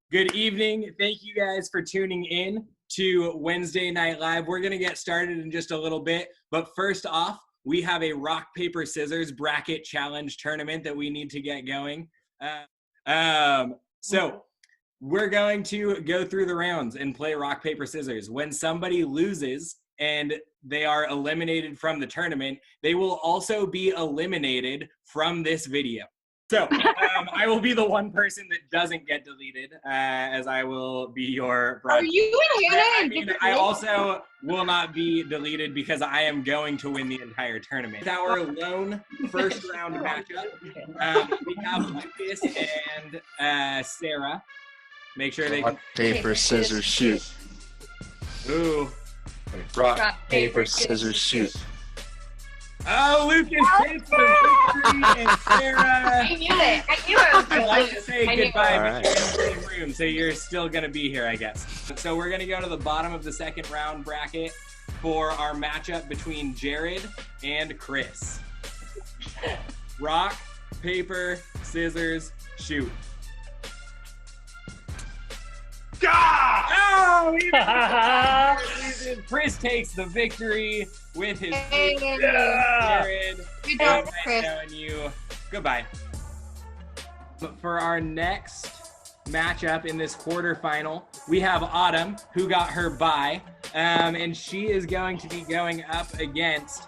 Good evening. Thank you guys for tuning in to Wednesday Night Live. We're going to get started in just a little bit, but first off, we have a rock, paper, scissors bracket challenge tournament that we need to get going. So we're going to go through the rounds and play rock, paper, scissors. When somebody loses and they are eliminated from the tournament, they will also be eliminated from this video. So I will be the one person that doesn't get deleted, as I will be your brother. Are you and Hannah? I also will not be deleted because I am going to win the entire tournament. Our lone first round matchup, we have Lucas and Sarah. Make sure they can. Paper, scissors, shoot. Ooh. Rock, paper, scissors, shoot. Oh, Lucas takes the victory, and Sarah. I knew it. I'd like to say goodbye, but Right. you're in the same room, so you're still going to be here, I guess. So we're going to go to the bottom of the second round bracket for our matchup between Jared and Chris. Rock, paper, scissors, shoot. Oh, Chris takes the victory with his Jared. Good job, Chris. Telling you goodbye. But for our next matchup in this quarterfinal, we have Autumn, who got her bye, and she is going to be going up against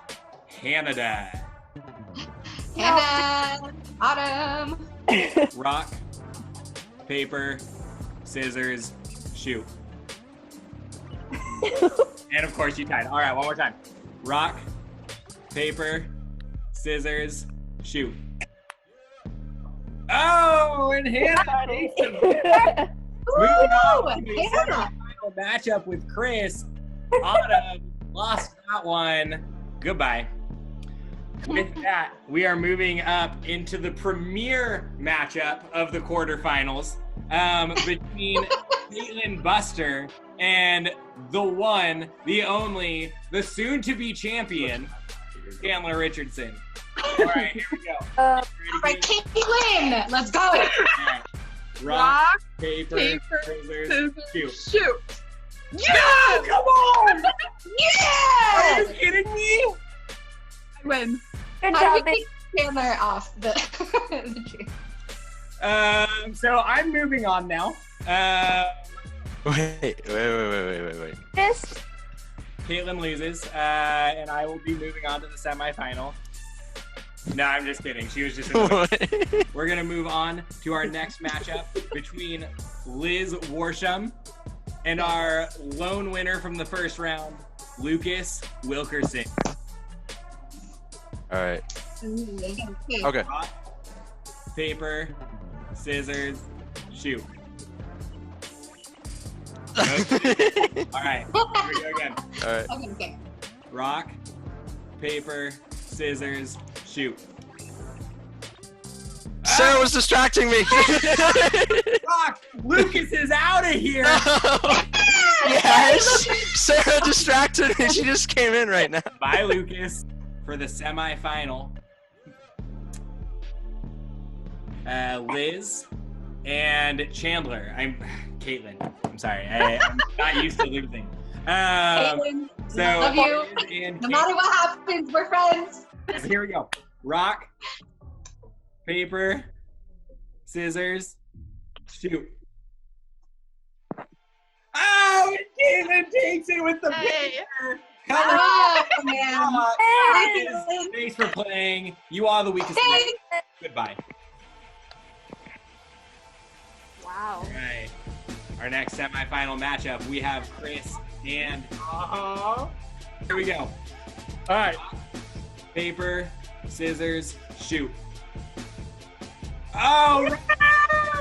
Hannah. Hannah, Autumn. Rock, paper, scissors, shoot. And of course you tied. All right, one more time. Rock, paper, scissors, shoot. Oh, and Hannah takes the victory. Moving on to the final matchup with Chris. Autumn lost that one. Goodbye. With that, we are moving up into the premier matchup of the quarterfinals between Caitlin Buster and the one, the only, the soon-to-be champion, Chandler Richardson. All right, here we go. All right, Caitlin, let's go. Right. Rock, paper, scissors, shoot. Yeah! No, come on! Yeah! Are you kidding me? I win. Good job. I Chandler off the tree. So I'm moving on now. Wait. This. Caitlin loses, and I will be moving on to the semifinal. No, I'm just kidding. She was just We're going to move on to our next matchup between Liz Worsham and our lone winner from the first round, Lucas Wilkerson. All right. Okay. Rock, paper, scissors, shoot. Okay. All right, here we go again. All right. Okay. Rock, paper, scissors, shoot. Sarah was distracting me. Rock, Lucas is out of here. Yes. Sarah distracted me. She just came in right now. Bye, Lucas, for the semifinal. Liz and Chandler. Caitlin. I'm sorry. I'm not used to losing. Caitlin, So love you. Liz and No matter what happens, we're friends. So here we go. Rock, paper, scissors, shoot. Oh, Caitlin takes it with the paper. Come Oh, man. on. Thanks for playing. You are the weakest link. Goodbye. Wow. All right. Our next semifinal matchup, we have Chris and here we go. All right. Paper, scissors, shoot. Oh,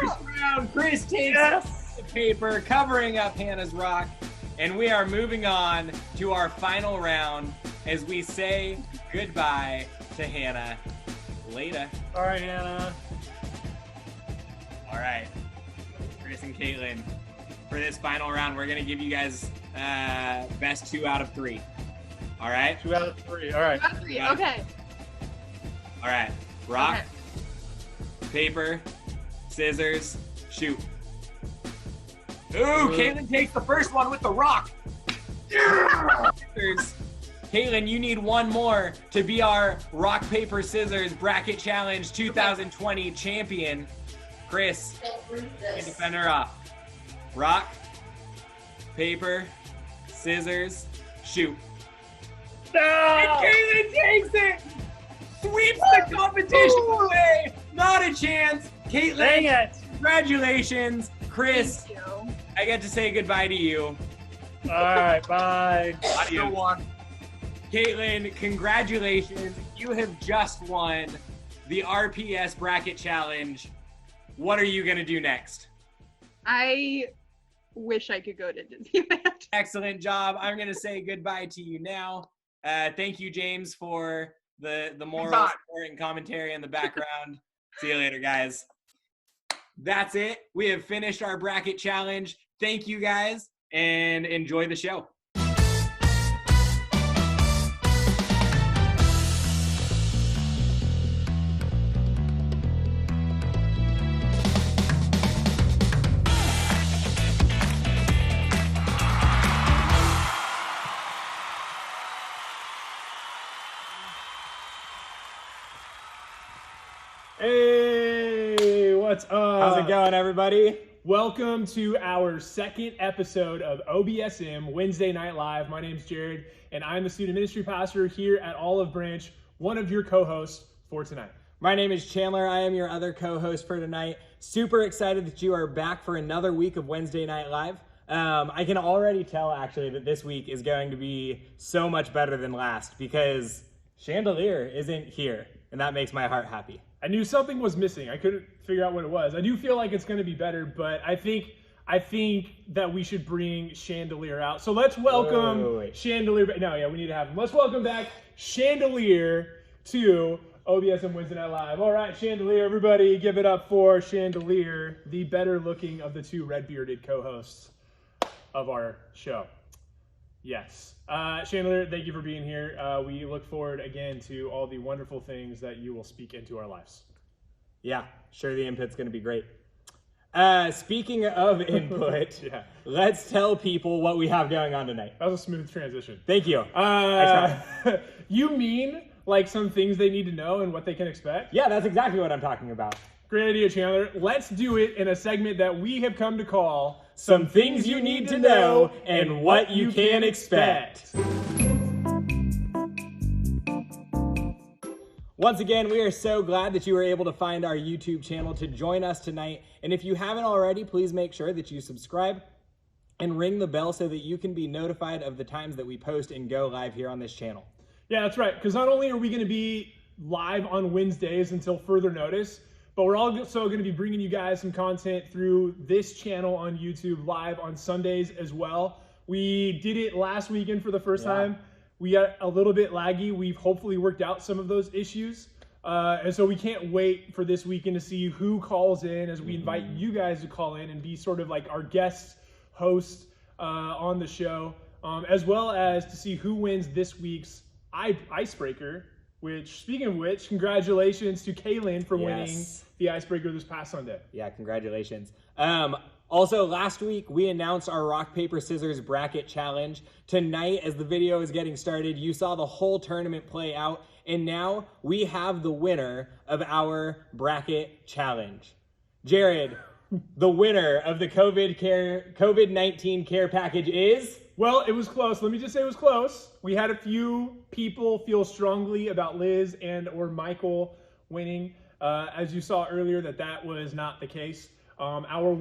first round. Chris takes the paper, covering up Hannah's rock, and we are moving on to our final round as we say goodbye to Hannah. Later. All right, Hannah. All right, Chris and Caitlin, for this final round, we're gonna give you guys best 2 out of 3. All right. 2 out of 3. All right. Yeah. Okay. All right. Rock, Okay. paper, scissors, shoot. Ooh, Caitlin takes the first one with the rock. Scissors. Caitlin, you need one more to be our rock, paper, scissors bracket challenge 2020 champion. Chris, you defend her off. Rock, paper, scissors, shoot. No! And Caitlin takes it! Sweeps the competition away! Not a chance! Caitlin, Dang it! congratulations! Chris, Thank you. I get to say goodbye to you. All right, bye. Adios. Caitlin, congratulations. You have just won the RPS bracket challenge. What are you going to do next? I wish I could go to Disneyland. Excellent job. I'm going to say goodbye to you now. Thank you, James, for the moral support and commentary in the background. See you later, guys. That's it. We have finished our bracket challenge. Thank you, guys, and enjoy the show. Hey, what's up? How's it going, everybody? Welcome to our second episode of OBSM Wednesday Night Live. My name's Jared, and I'm the student ministry pastor here at Olive Branch, one of your co-hosts for tonight. My name is Chandler. I am your other co-host for tonight. Super excited that you are back for another week of Wednesday Night Live. I can already tell, actually, that this week is going to be so much better than last because Chandelier isn't here, and that makes my heart happy. I knew something was missing. I couldn't figure out what it was. I do feel like it's going to be better, but I think that we should bring Chandelier out. So let's welcome Wait. Chandelier. No, yeah, we need to have him. Let's welcome back Chandelier to OBSM Wednesday Night Live. All right, Chandelier, everybody, give it up for Chandelier, the better looking of the two red-bearded co-hosts of our show. Yes. Chandelier, thank you for being here. We look forward again to all the wonderful things that you will speak into our lives. Yeah, sure, the input's going to be great. Speaking of input, Yeah. let's tell people what we have going on tonight. That was a smooth transition. Thank you. You mean like some things they need to know and what they can expect? Yeah, that's exactly what I'm talking about. Great idea, Chandler. Let's do it in a segment that we have come to call Some things you need to know and what you can expect. Once again, we are so glad that you were able to find our YouTube channel to join us tonight. And if you haven't already, please make sure that you subscribe and ring the bell so that you can be notified of the times that we post and go live here on this channel. Yeah, that's right. Because not only are we going to be live on Wednesdays until further notice, but we're also going to be bringing you guys some content through this channel on YouTube live on Sundays as well. We did it last weekend for the first time. We got a little bit laggy. We've hopefully worked out some of those issues. And so we can't wait for this weekend to see who calls in as we invite you guys to call in and be sort of like our guest host on the show, as well as to see who wins this week's icebreaker. Which, speaking of which, congratulations to Kaylin for winning the icebreaker this past Sunday. Yeah, congratulations. Also, last week, we announced our rock, paper, scissors bracket challenge. Tonight, as the video is getting started, you saw the whole tournament play out, and now we have the winner of our bracket challenge. Jared, the winner of the COVID-19 care package is... Well, it was close. Let me just say it was close. We had a few people feel strongly about Liz and or Michael winning. As you saw earlier, that was not the case. Our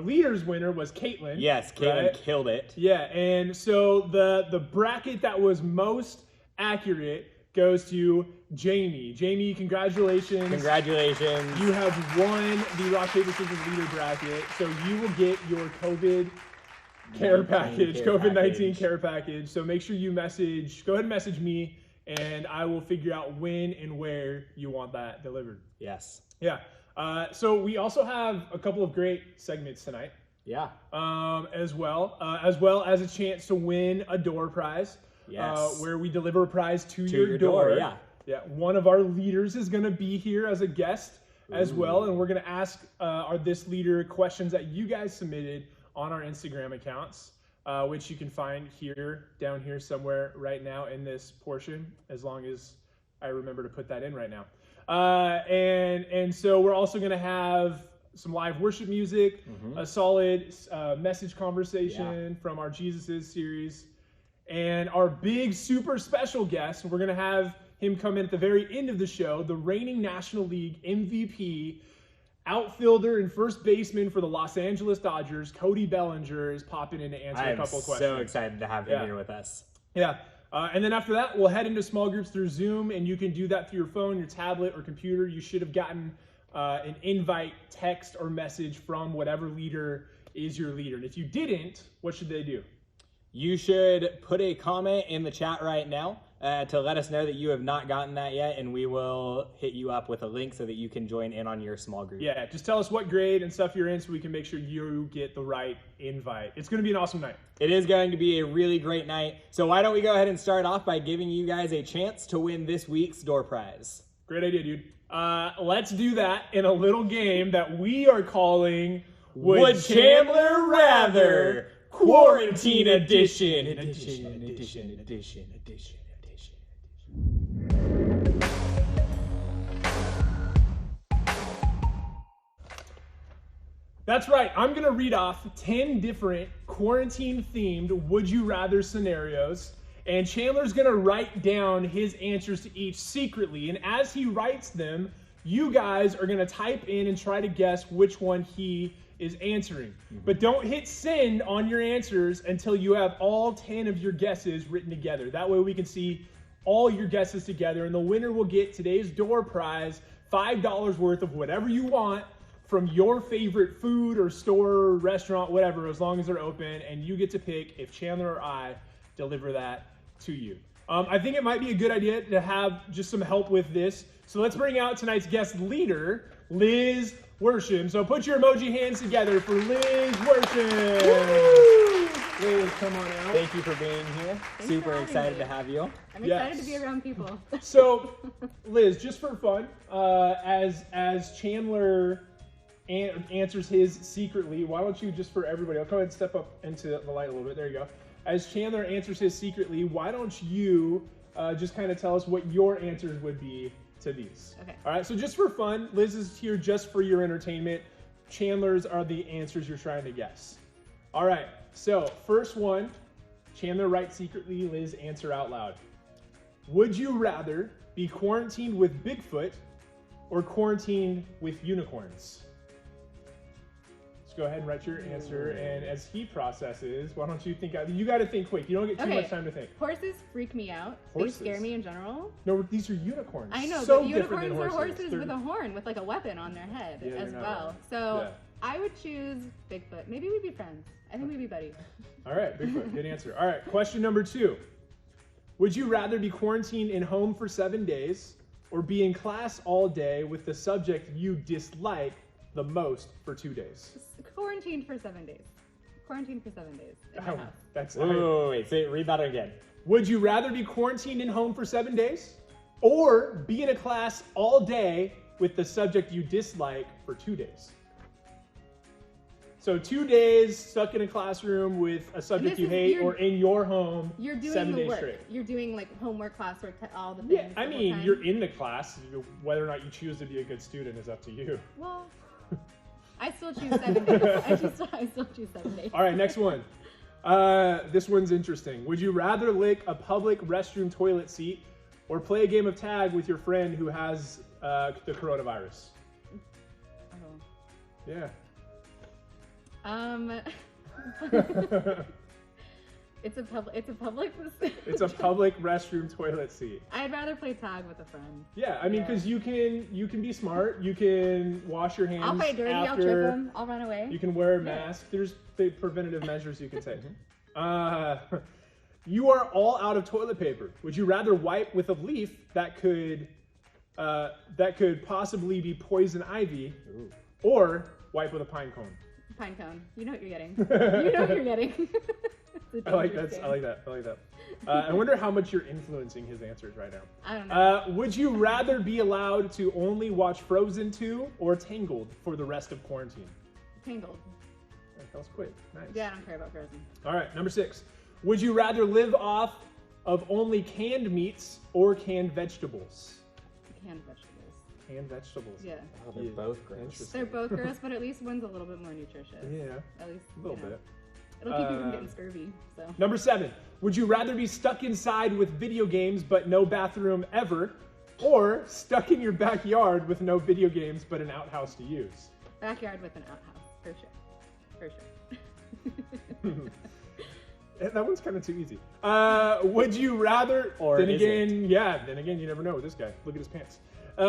leader's winner was Caitlin. Yes, Caitlin right? killed it. Yeah, and so the bracket that was most accurate goes to Jamie. Jamie, congratulations. Congratulations. You have won the rock, paper, scissors leader bracket, so you will get your COVID care package, COVID-19 care package. So make sure you go ahead and message me, and I will figure out when and where you want that delivered. Yes. Yeah. So we also have a couple of great segments tonight. Yeah. As well as a chance to win a door prize. Yes. Where we deliver a prize to your door. Yeah. Yeah. One of our leaders is going to be here as a guest as well, and we're going to ask our This Leader questions that you guys submitted on our Instagram accounts, which you can find down here somewhere right now in this portion, as long as I remember to put that in right now. And so we're also going to have some live worship music, a solid message conversation from our Jesus Is series, and our big super special guest. We're going to have him come in at the very end of the show, the reigning National League MVP, outfielder and first baseman for the Los Angeles Dodgers, Cody Bellinger, is popping in to answer a couple of questions. I'm so excited to have him here with us. Yeah. And then after that, we'll head into small groups through Zoom, and you can do that through your phone, your tablet, or computer. You should have gotten an invite, text, or message from whatever leader is your leader. And if you didn't, what should they do? You should put a comment in the chat right now to let us know that you have not gotten that yet, and we will hit you up with a link so that you can join in on your small group. Yeah, just tell us what grade and stuff you're in so we can make sure you get the right invite. It's going to be an awesome night. It is going to be a really great night. So why don't we go ahead and start off by giving you guys a chance to win this week's door prize. Great idea, dude. Let's do that in a little game that we are calling Would Chandler Rather? Quarantine Edition. That's right. I'm going to read off 10 different quarantine-themed would you rather scenarios, and Chandler's going to write down his answers to each secretly, and as he writes them, you guys are going to type in and try to guess which one he is answering. But don't hit send on your answers until you have all 10 of your guesses written together. That way we can see all your guesses together, and the winner will get today's door prize, $5 worth of whatever you want from your favorite food or store or restaurant, whatever, as long as they're open, and you get to pick if Chandler or I deliver that to you. I think it might be a good idea to have just some help with this. So let's bring out tonight's guest leader, Liz Worsham. So put your emoji hands together for Liz Worsham. Woo! Liz, come on out. Thank you for being here. Super excited to have you. I'm excited to be around people. So, Liz, just for fun, as Chandler answers his secretly, why don't you, just for everybody, I'll go ahead and step up into the light a little bit. There you go. As Chandler answers his secretly, why don't you just kind of tell us what your answers would be to these. Okay. All right, so just for fun, Liz is here just for your entertainment. Chandler's are the answers you're trying to guess. All right, so first one, Chandler writes secretly, Liz answer out loud. Would you rather be quarantined with Bigfoot or quarantined with unicorns? Go ahead and write your answer, and as he processes, why don't you think out? You got to think quick. You don't get too much time to think. Horses freak me out. Horses? They scare me in general. No, these are unicorns. I know, so but unicorns are horses. horses with a horn, with like a weapon on their head as well. So I would choose Bigfoot. Maybe we'd be friends. I think we'd be buddies. All right, Bigfoot, good answer. All right, question number 2. Would you rather be quarantined in home for 7 days or be in class all day with the subject you dislike the most for 2 days? Quarantined for 7 days. Quarantined for 7 days in my house. That's wait, read that again. Would you rather be quarantined in home for 7 days or be in a class all day with the subject you dislike for 2 days? So 2 days stuck in a classroom with a subject you hate, or in your home, you're doing 7 the days work. straight. You're doing like homework, classwork, all the things. Yeah, I mean, you're in the class. Whether or not you choose to be a good student is up to you. Well, I still choose 7 days. I still choose 7 days. All right, next one. This one's interesting. Would you rather lick a public restroom toilet seat or play a game of tag with your friend who has the coronavirus? Oh. Yeah. It's a public. It's a public restroom toilet seat. I'd rather play tag with a friend. Yeah, I mean, because you can be smart. You can wash your hands. I'll play dirty. After. I'll trip them. I'll run away. You can wear a mask. There's the preventative measures you can take. You are all out of toilet paper. Would you rather wipe with a leaf that could possibly be poison ivy, or wipe with a pine cone? Pine cone. You know what you're getting. You know what you're getting. I like that. I like that. I wonder how much you're influencing his answers right now. I don't know. Would you rather be allowed to only watch Frozen 2 or Tangled for the rest of quarantine? Tangled. That was quick. Nice. Yeah, I don't care about Frozen. All right, number 6. Would you rather live off of only canned meats or canned vegetables? Canned vegetables. Canned vegetables. Yeah. Oh, they're both gross. Interesting. They're both gross, but at least one's a little bit more nutritious. Yeah, At least a little bit. It'll keep you from getting scurvy. So. Number 7. Would you rather be stuck inside with video games but no bathroom ever, or stuck in your backyard with no video games but an outhouse to use? Backyard with an outhouse, for sure. For sure. That one's kind of too easy. Would you rather? Or then is again, yeah. Then again, you never know with this guy. Look at his pants. I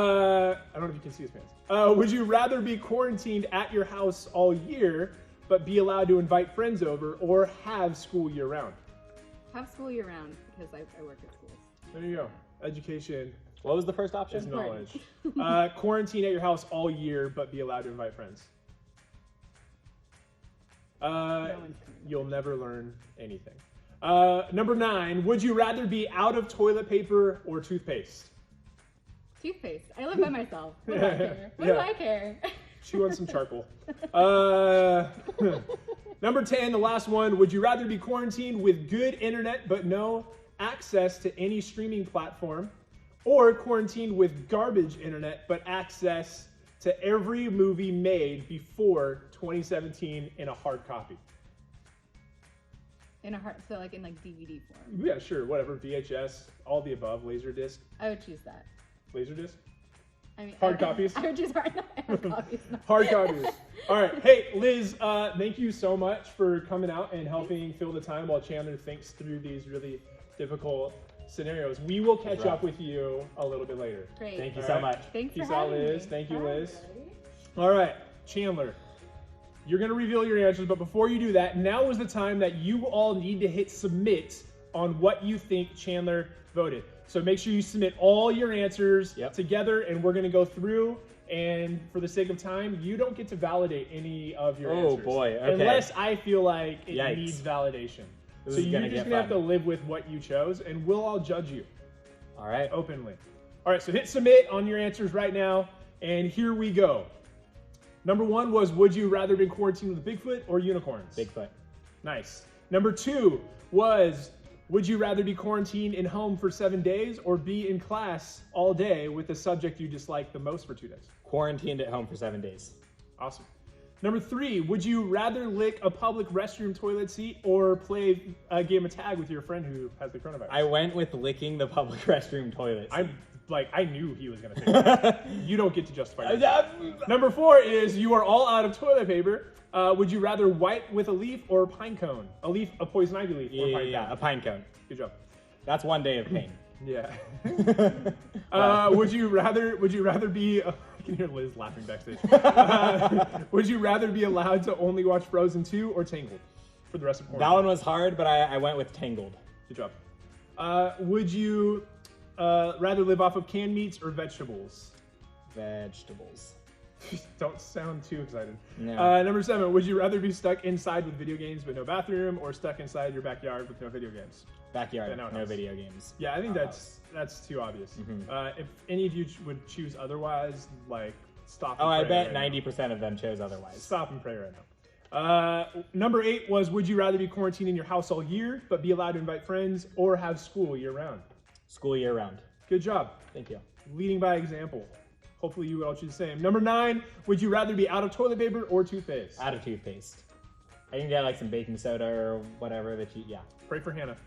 don't know if you can see his pants. Would you rather be quarantined at your house all year but be allowed to invite friends over, or have school year round? Have school year round because I work at schools. There you go. Education What was the first option? is knowledge. Quarantine at your house all year but be allowed to invite friends. You'll never learn anything. Number 9, would you rather be out of toilet paper or toothpaste? Toothpaste. I live by myself. What do I care? What do I care? Chew on some charcoal. Number 10, the last one, would you rather be quarantined with good internet but no access to any streaming platform, or quarantined with garbage internet but access to every movie made before 2017 in a hard copy? In a hard, so like in DVD form. Yeah, sure, whatever. VHS, all the above. Laserdisc. I would choose that. Laserdisc. I mean, Hard copies? I would choose hard copies. Hard copies. All right. Hey, Liz, thank you so much for coming out and helping fill the time while Chandler thinks through these really difficult scenarios. We will catch up with you a little bit later. Great. Thank you so much. Thanks Peace for out, having Liz. me. Thank you, Bye, Liz. everybody. All right, Chandler, you're going to reveal your answers, but before you do that, now is the time that you all need to hit submit on what you think Chandler voted. So make sure you submit all your answers together, and we're going to go through. And for the sake of time, you don't get to validate any of your answers. Oh boy, okay. Unless I feel like it Yikes. needs validation. This So is you're gonna just get going to have to fun. live with what you chose, and we'll all judge you All right. openly. All right, so hit submit on your answers right now, and here we go. Number 1 was, would you rather be quarantined with Bigfoot or unicorns? Bigfoot. Nice. Number 2 was, would you rather be quarantined in home for 7 days or be in class all day with the subject you dislike the most for 2 days? Quarantined at home for 7 days. Awesome. Number 3, would you rather lick a public restroom toilet seat or play a game of tag with your friend who has the coronavirus? I went with licking the public restroom toilet. I knew he was going to pick that. You don't get to justify yourself. Number 4 is, you are all out of toilet paper. Would you rather wipe with a leaf or a pine cone? A poison ivy leaf or a pine Yeah, cone? a pine cone. Good job. That's 1 day of pain. Yeah. Wow. Would you rather be? I can hear Liz laughing backstage. Would you rather be allowed to only watch Frozen 2 or Tangled for the rest of That quarantine? one was hard, but I went with Tangled. Good job. Would you rather live off of canned meats or vegetables? Vegetables. Don't sound too excited. No. Number 7, would you rather be stuck inside with video games but no bathroom, or stuck inside your backyard with no video games? Backyard, no no house. video games. Yeah, I think Outhouse. that's too obvious. Mhm. If any of you would choose otherwise, like, stop. Oh, and I pray bet right now. 90% of them chose otherwise. Stop and pray right now. Number 8 was, would you rather be quarantined in your house all year but be allowed to invite friends, or have school year round? School year round. Good job. Thank you. Leading by example. Hopefully you would all choose the same. Number 9, would you rather be out of toilet paper or toothpaste? Out of toothpaste. I can get like some baking soda or whatever that you, yeah. Pray for Hannah.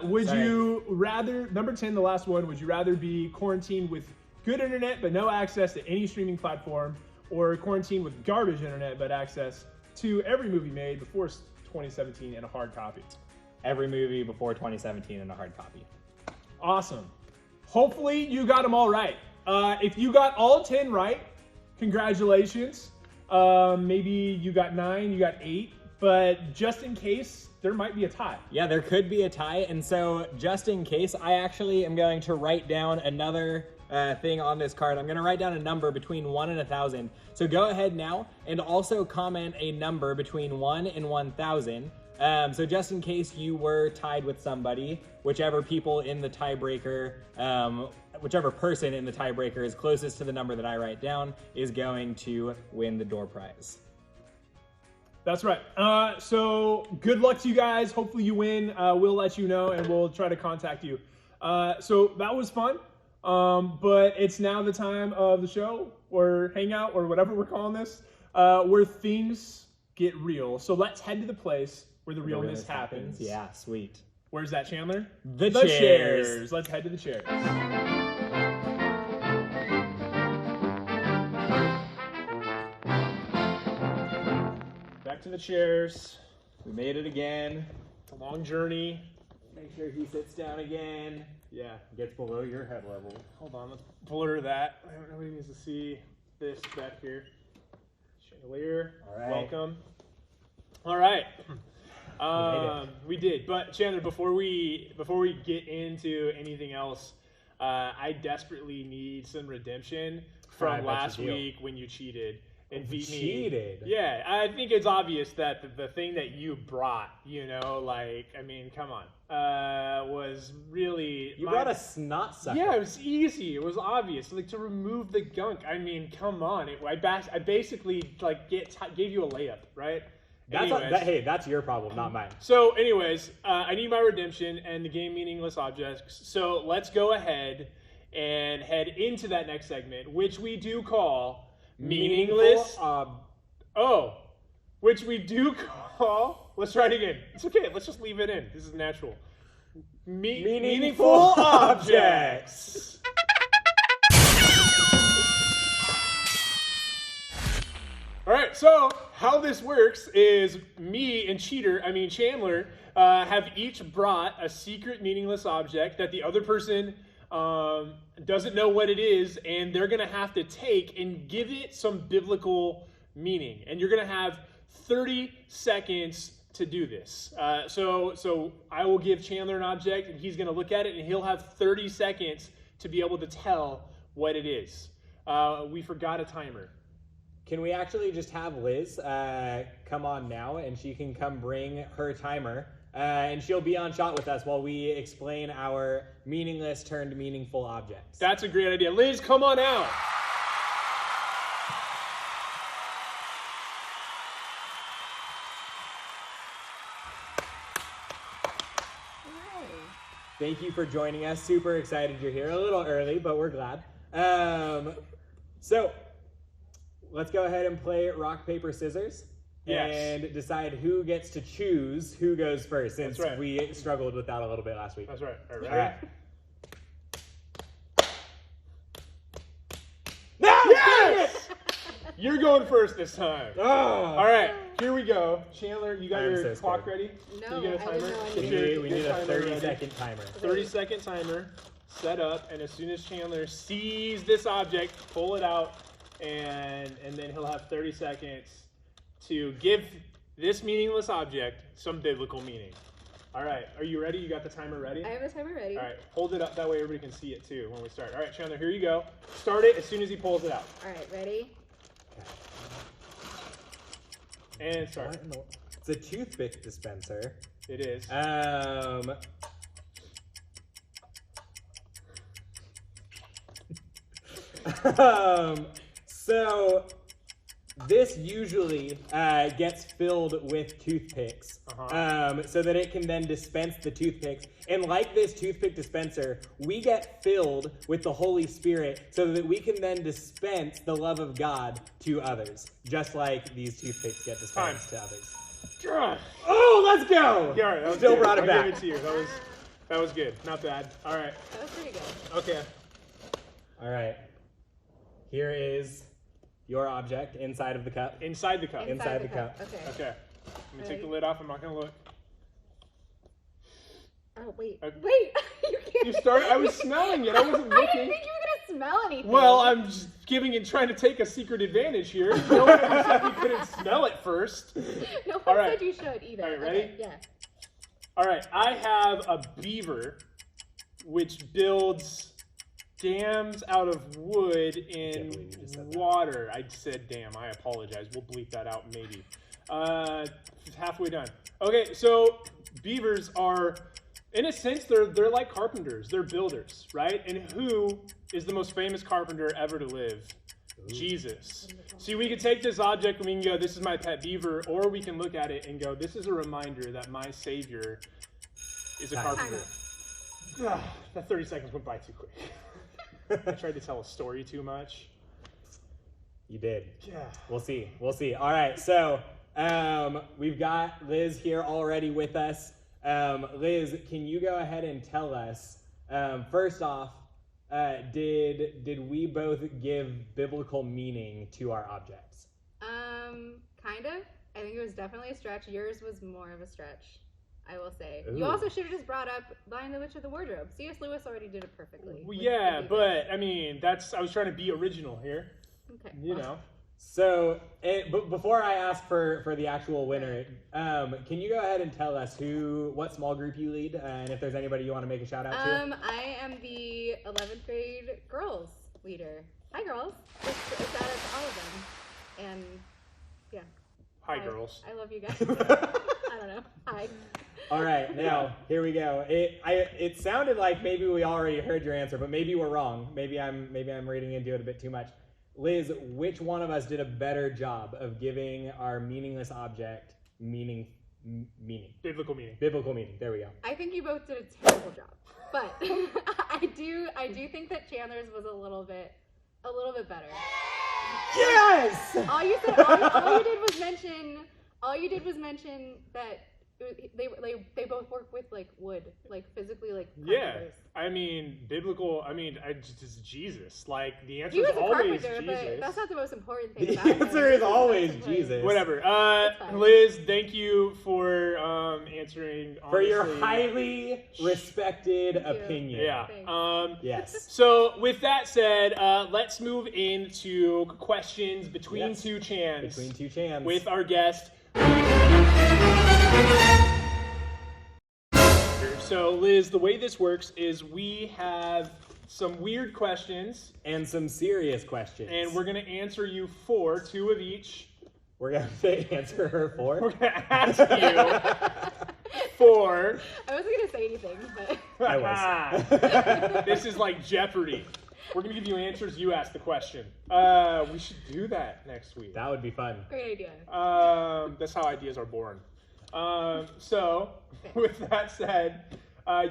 Would Sorry. you rather, number 10, the last one, would you rather be quarantined with good internet but no access to any streaming platform, or quarantined with garbage internet but access to every movie made before 2017 in a hard copy? Every movie before 2017 in a hard copy. Awesome. Hopefully you got them all right. If you got all 10 right, congratulations. Maybe you got 9, you got 8, but just in case, there might be a tie. Yeah, there could be a tie, and so just in case, I actually am going to write down another thing on this card. I'm gonna write down a number between 1 and 1,000. So go ahead now and also comment a number between 1 and 1,000. So just in case you were tied with somebody, whichever people in the tiebreaker, whichever person in the tiebreaker is closest to the number that I write down is going to win the door prize. That's right. So good luck to you guys. Hopefully you win. We'll let you know and we'll try to contact you. So that was fun. But it's now the time of the show or hangout or whatever we're calling this, where things get real. So let's head to the place where the realness happens. Yeah, sweet. Where's that, Chandler? The chairs. Let's head to the chairs. Back to the chairs. We made it again. It's a long journey. Make sure he sits down again. Yeah. Gets below your head level. Hold on, let's blur that. Nobody needs to see this back here. Chandelier. All right. Welcome. All right. We did. But Chandler, before we get into anything else, I desperately need some redemption from last week when you cheated and beat me. Cheated? Yeah, I think it's obvious that the thing that you brought, I mean, come on, was really... You brought a snot sucker. Yeah, it was easy. It was obvious. Like, to remove the gunk. I mean, come on. I basically, gave you a layup, right? That's your problem, not mine. So, anyways, I need my redemption and the game meaningless objects. So let's go ahead and head into that next segment, which we do call meaningless. Which we do call. Let's try it again. It's okay. Let's just leave it in. This is natural. Meaningful objects. All right, so how this works is me and Chandler, have each brought a secret meaningless object that the other person doesn't know what it is, and they're going to have to take and give it some biblical meaning. And you're going to have 30 seconds to do this. So I will give Chandler an object, and he's going to look at it, and he'll have 30 seconds to be able to tell what it is. We forgot a timer. Can we actually just have Liz come on now, and she can come bring her timer, and she'll be on shot with us while we explain our meaningless turned meaningful objects. That's a great idea. Liz, come on out. Thank you for joining us. Super excited you're here. A little early, but we're glad. So let's go ahead and play rock, paper, scissors. Yes. And decide who gets to choose who goes first, since That's right. we struggled with that a little bit last week. That's right. All right. All right. No! Yes! You're going first this time. Oh. All right, here we go. Chandler, you got your so clock scared. ready? No, you get a I didn't timer? know I Get needed your- We get need your a timer ready. 30-second timer. 30-second timer set up, and as soon as Chandler sees this object, pull it out, and then he'll have 30 seconds to give this meaningless object some biblical meaning. All right, are you ready? You got the timer ready? I have a timer ready. All right, hold it up. That way everybody can see it too when we start. All right, Chandler, here you go. Start it as soon as he pulls it out. All right, ready? And start. It's a toothpick dispenser. It is. So this usually gets filled with toothpicks, so that it can then dispense the toothpicks. And like this toothpick dispenser, we get filled with the Holy Spirit so that we can then dispense the love of God to others, just like these toothpicks get dispensed to others. Oh, let's go! Yeah, all right, that was Still good. brought it I'll back. give it to you. That was good. Not bad. All right. That was pretty good. Okay. All right. Here is your object inside of the cup. Inside the cup. Inside the cup. Okay. Okay. Let me take the lid off. I'm not gonna look. Oh wait. Okay. Wait. You can't. You started. I was smelling it. I wasn't I looking. didn't think you were gonna smell anything. Well, I'm just trying to take a secret advantage here. No one ever said we couldn't smell it first. No one all right. said you should either. All right, ready? Okay, yeah. All right. I have a beaver, which builds dams out of wood in water. I said dam. I apologize. We'll bleep that out maybe. Halfway done. Okay, so beavers are, in a sense, they're like carpenters. They're builders, right? And who is the most famous carpenter ever to live? Jesus. See, we could take this object and we can go, this is my pet beaver, or we can look at it and go, this is a reminder that my Savior is a carpenter. That 30 seconds went by too quick. I tried to tell a story too much. You did. Yeah. We'll see. We'll see. All right. So we've got Liz here already with us. Liz, can you go ahead and tell us, first off, did we both give biblical meaning to our objects? Kind of. I think it was definitely a stretch. Yours was more of a stretch, I will say. Ooh. You also should have just brought up Lion, the Witch of the Wardrobe. C.S. Lewis already did it perfectly. Well, yeah, but I mean, I was trying to be original here. Okay. You know. So, but before I ask for the actual winner, can you go ahead and tell us what small group you lead, and if there's anybody you want to make a shout out to? I am the 11th grade girls leader. Hi, girls. It's out of all of them. And yeah. Hi, girls. I love you guys. I don't know. Hi. All right, now here we go. It sounded like maybe we already heard your answer, but maybe we're wrong. Maybe I'm reading into it a bit too much. Liz, which one of us did a better job of giving our meaningless object meaning? Biblical meaning. Biblical meaning. There we go. I think you both did a terrible job, but I do think that Chandler's was a little bit better. Yes. All you did was mention that they both work with like wood, like physically, like carpenters. I mean, biblical. I mean, just Jesus. Like the answer He was is a always carpenter, Jesus. but that's not the most important thing The about him. answer is always Jesus. Whatever. fine. Liz, thank you for answering honestly. For your highly respected Thank you. opinion. Yeah. Thanks. Yes. So with that said, let's move into questions between two chans. Between two chans. With our guest. So Liz, the way this works is we have some weird questions and some serious questions. and we're gonna answer you for two of each. We're gonna say answer her for. We're gonna ask you for. I wasn't gonna say anything, but I was. This is like Jeopardy. We're gonna give you answers. You ask the question. We should do that next week. That would be fun. great idea. That's how ideas are born. So, with that said,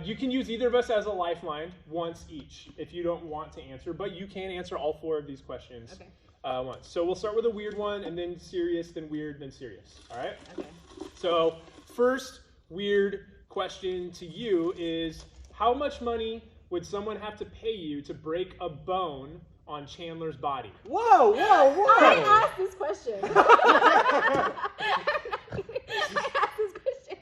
you can use either of us as a lifeline once each if you don't want to answer, but you can answer all four of these questions once. So we'll start with a weird one, and then serious, then weird, then serious. All right? Okay. So, first weird question to you is, how much money would someone have to pay you to break a bone on Chandler's body? Whoa, whoa, whoa! I asked this question. I asked this question.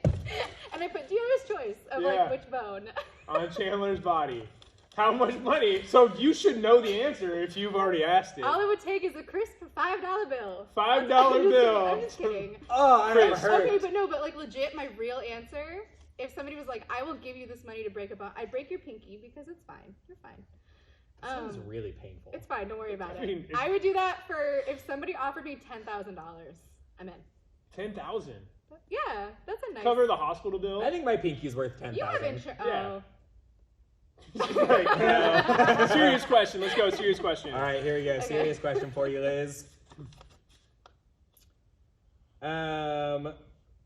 And I put dealer's choice of like which bone. On Chandler's body. How much money? So you should know the answer if you've already asked it. All it would take is a crisp $5 bill. $5 bill. I'm just kidding. Oh, I never heard. Okay, but no, but like legit, my real answer, if somebody was like, I will give you this money to break a bone, I'd break your pinky because it's fine. You're fine. Sounds really painful. It's fine. Don't worry about it. I mean, I would do that for if somebody offered me $10,000. I'm in. 10,000. Yeah, that's a nice. Cover the hospital bill. I think my pinky's worth 10,000. You have insurance. Yeah. Oh. Right, no. Serious question. Let's go. Serious question. All right, here we go. Okay. Serious question for you, Liz.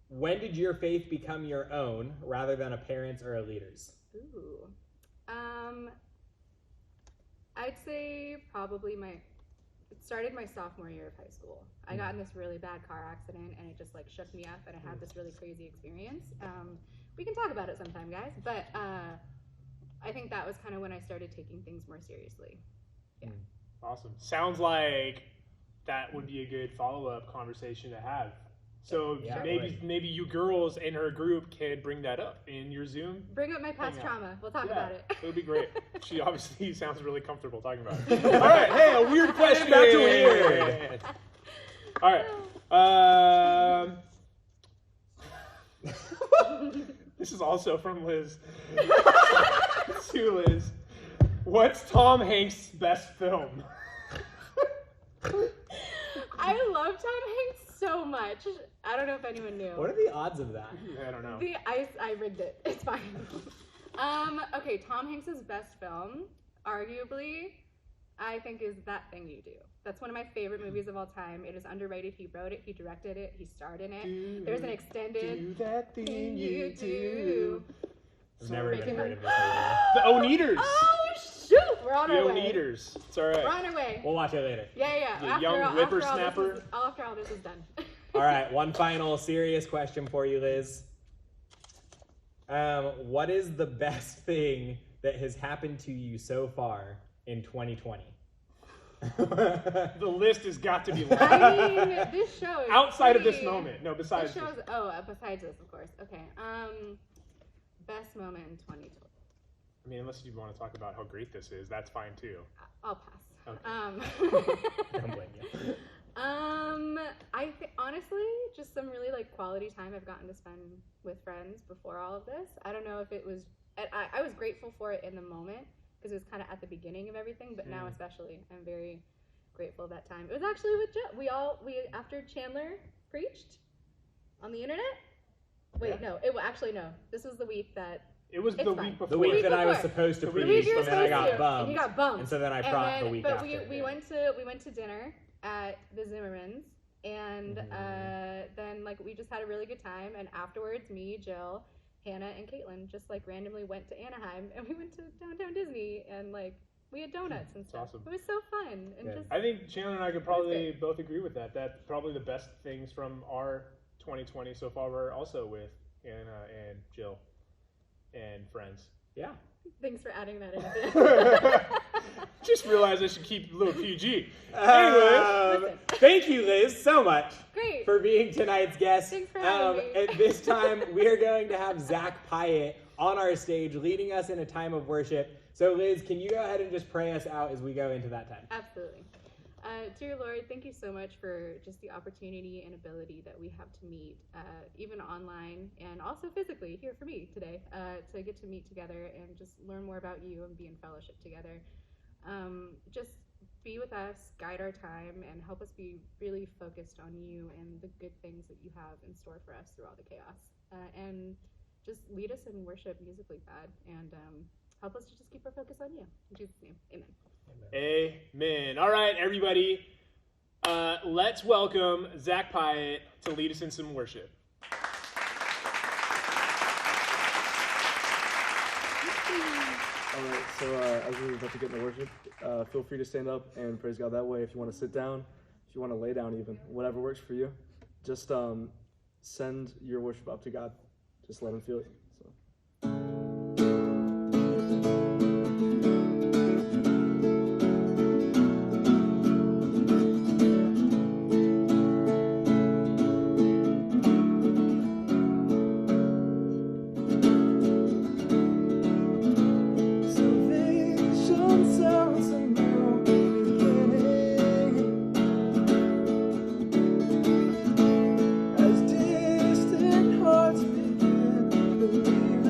When did your faith become your own rather than a parent's or a leader's? Ooh. I'd say probably it started my sophomore year of high school. I got in this really bad car accident and it just like shook me up and I had this really crazy experience. We can talk about it sometime, guys, but I think that was kind of when I started taking things more seriously. Yeah. Awesome. Sounds like that would be a good follow-up conversation to have. So Yeah, maybe you girls in her group can bring that up in your Zoom. Bring up my past Hang out. trauma. We'll talk about it. It would be great. She obviously sounds really comfortable talking about it. All right, hey, a weird question. Back to weird. All right. This is also from Liz. To Liz. What's Tom Hanks' best film? I love Tom Hanks so much. I don't know if anyone knew. What are the odds of that? I don't know. I rigged it. It's fine. Okay, Tom Hanks' best film, arguably, I think is That Thing You Do. That's one of my favorite movies of all time. It is underrated. He wrote it, he directed it, he starred in it. There's an extended Do that thing you do. I've never even heard of this The Oneaters. Oh, shoot! We're on The our way. Oneaters. It's all right. We're on our way. We'll watch it later. Yeah. You young whippersnapper. After all this is done. All right, one final serious question for you, Liz. What is the best thing that has happened to you so far in 2020? The list has got to be long. I mean, this show is Outside of this pretty- moment. No, besides This this. show's, besides this, of course. Okay. Best moment in 2020. I mean, unless you want to talk about how great this is, that's fine too. I'll pass. Okay. Don't blame you. I think honestly, just some really like quality time I've gotten to spend with friends before all of this. I don't know if it was. I was grateful for it in the moment because it was kind of at the beginning of everything, but now especially, I'm very grateful of that time. It was actually with Joe. We after Chandler preached on the internet. Wait, no. No. This was the week that. It was It's the fine. week before. The week that I was supposed to The week preach, you were but then I supposed got to, bumped. and you got bumped. And so then I brought the week but after. we went to dinner at the Zimmermans, and then like we just had a really good time. And afterwards, me, Jill, Hannah, and Caitlin just like randomly went to Anaheim, and we went to downtown Disney, and like we had donuts and stuff. awesome. It was so fun, and Good. just I think Chandler and I could probably both agree with that. That's probably the best things from our 2020 so far. We're also with Anna and Jill and friends. Yeah. thanks for adding that in. Just realized I should keep a little PG. Anyway, Thank you, Liz, so much Great. for being tonight's guest. Thanks for having me. At this time, we are going to have Zach Pyatt on our stage leading us in a time of worship. So, Liz, can you go ahead and just pray us out as we go into that time? Absolutely. Dear Lord, thank you so much for just the opportunity and ability that we have to meet, even online and also physically here for me today, to get to meet together and just learn more about you and be in fellowship together. Just be with us, guide our time, and help us be really focused on you and the good things that you have in store for us through all the chaos. And just lead us in worship musically, God, and help us to just keep our focus on you. In Jesus' name, amen. amen. All right, everybody. Let's welcome Zach Pyatt to lead us in some worship. All right, so as we're about to get into worship, feel free to stand up and praise God that way. If you want to sit down, if you want to lay down even, whatever works for you. Just send your worship up to God. Just let him feel it. So. Distant hearts begin believing.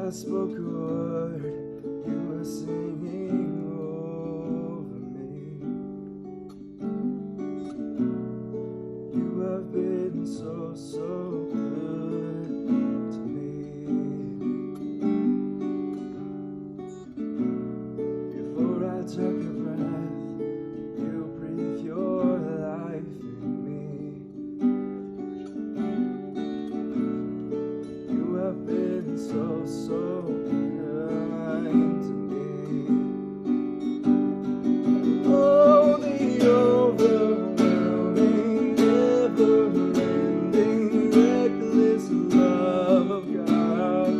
I spoke a word, you were singing over me. You have been so, so good to me. Before I took a breath, you breathed your life in me. You have been so, so kind to me. Oh, the overwhelming, never-ending, reckless love of God.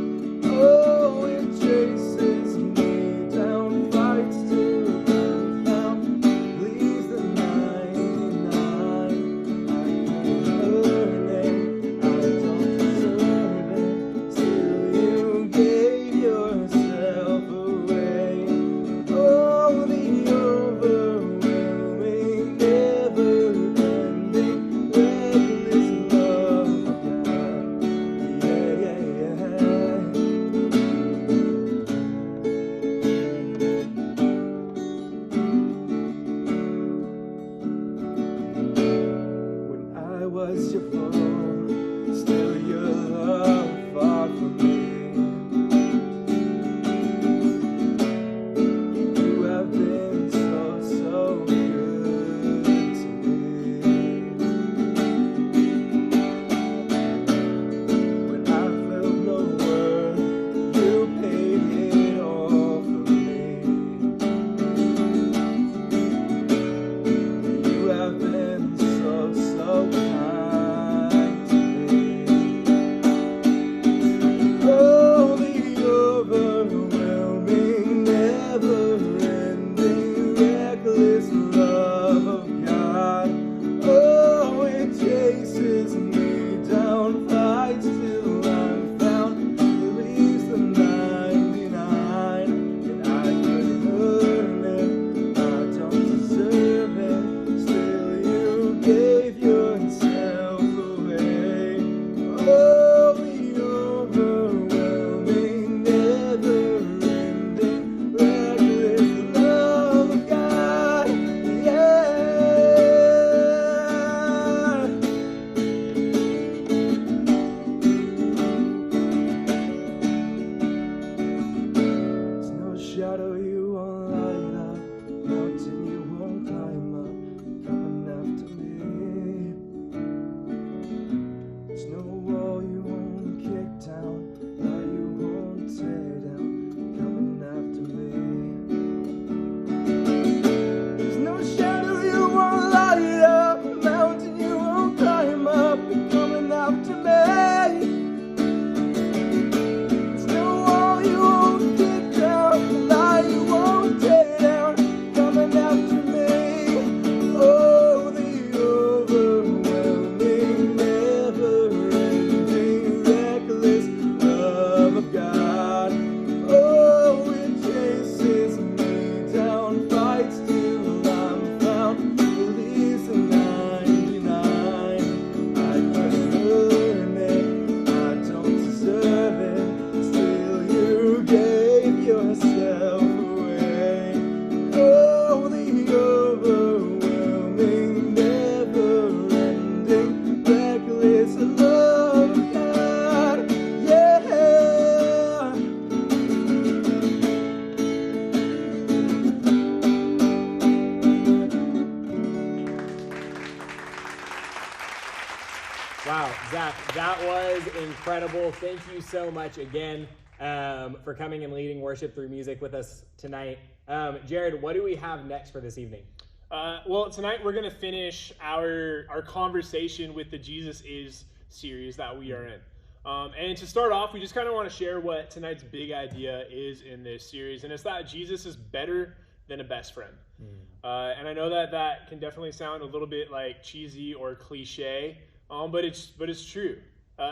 Oh, it chases me down, fights till I'm found, leaves the 99. I can't earn it, I don't deserve it, still you gave yourself away. Oh, the overwhelming, never-ending, reckless love of God. Yeah, yeah, yeah. When I was your foe, still your love fought for me. You have been so, so good to me. When I felt no worth, you paid it all for me. You have been so, so kind to me. Oh, the overwhelming, never-ending, reckless love of God. Oh, it chases me down, fights till I'm found, leaves the 99. And I couldn't earn it, I don't deserve it, still you gave yourself away. Oh, the overwhelming, never-ending, reckless love of God. Yeah. There's no shadow you won't light up, mountain you won't climb up, coming after me. There's no wall you won't kick down, lie you won't tear down, coming after me. There's no shadow you won't light up, mountain you won't climb up, coming after me. There's no wall you won't kick down, lie you won't tear down, coming after me. Oh, the overwhelming, never-ending, reckless love of God. Oh, it chases me down, fights till I'm found, leaves the 99. I couldn't earn it, I don't deserve it, still you gave yourself away. Oh, the overwhelming, never-ending, reckless love of God. Yeah. Wow, Zach, that was incredible. Thank you so much again for coming and leading worship through music with us tonight. Jared, what do we have next for this evening? Well, tonight we're going to finish our conversation with the Jesus Is series that we are in. And to start off, we just kind of want to share what tonight's big idea is in this series, and it's that Jesus is better than a best friend. And I know that that can definitely sound a little bit like cheesy or cliche, but it's true.